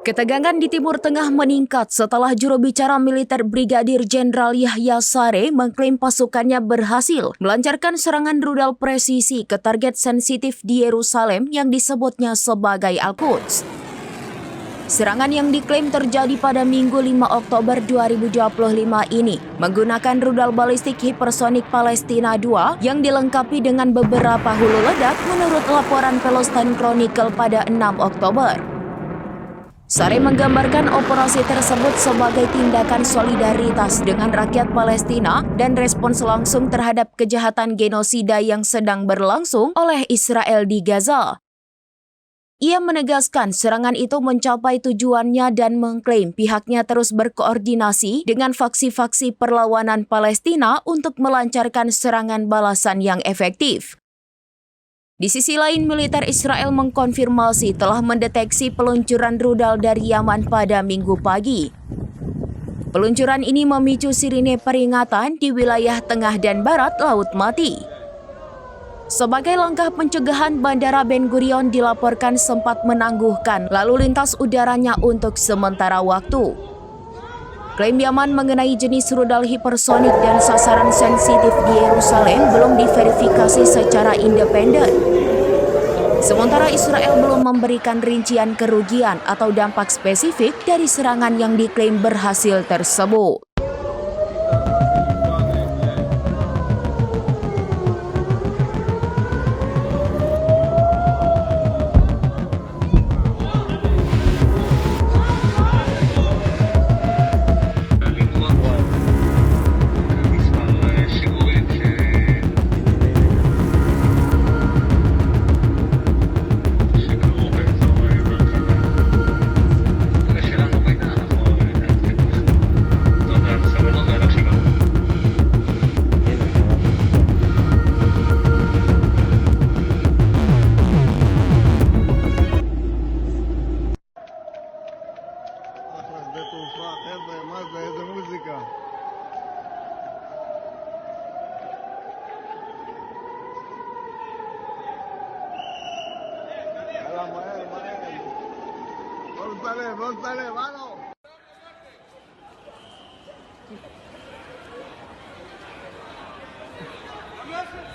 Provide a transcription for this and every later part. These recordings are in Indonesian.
Ketegangan di Timur Tengah meningkat setelah juru bicara militer Brigadir Jenderal Yahya Saree mengklaim pasukannya berhasil melancarkan serangan rudal presisi ke target sensitif di Yerusalem yang disebutnya sebagai Al-Quds. Serangan yang diklaim terjadi pada Minggu 5 Oktober 2025 ini menggunakan rudal balistik hipersonik Palestina II yang dilengkapi dengan beberapa hulu ledak menurut laporan Palestine Chronicle pada 6 Oktober. Saree menggambarkan operasi tersebut sebagai tindakan solidaritas dengan rakyat Palestina dan respons langsung terhadap kejahatan genosida yang sedang berlangsung oleh Israel di Gaza. Ia menegaskan serangan itu mencapai tujuannya dan mengklaim pihaknya terus berkoordinasi dengan faksi-faksi perlawanan Palestina untuk melancarkan serangan balasan yang efektif. Di sisi lain, militer Israel mengkonfirmasi telah mendeteksi peluncuran rudal dari Yaman pada Minggu pagi. Peluncuran ini memicu sirine peringatan di wilayah tengah dan barat Laut Mati. Sebagai langkah pencegahan, Bandara Ben Gurion dilaporkan sempat menangguhkan lalu lintas udaranya untuk sementara waktu. Klaim Yaman mengenai jenis rudal hipersonik dan sasaran sensitif di Yerusalem belum diverifikasi secara independen. Sementara Israel belum memberikan rincian kerugian atau dampak spesifik dari serangan yang diklaim berhasil tersebut. שדה תעופה, חבר'ה, מה זה? איזה מוזיקה. יאללה, מהר, מהר. לא לצלם, לא לצלם, הלו.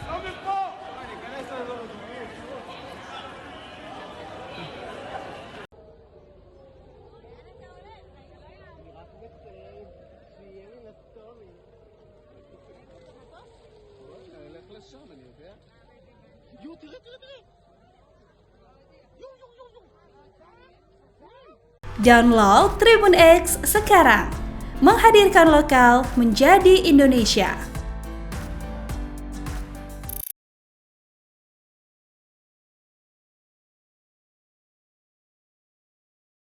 לא מפה! ניכנס לאזור הזה. Download Tribun X sekarang, menghadirkan lokal menjadi Indonesia.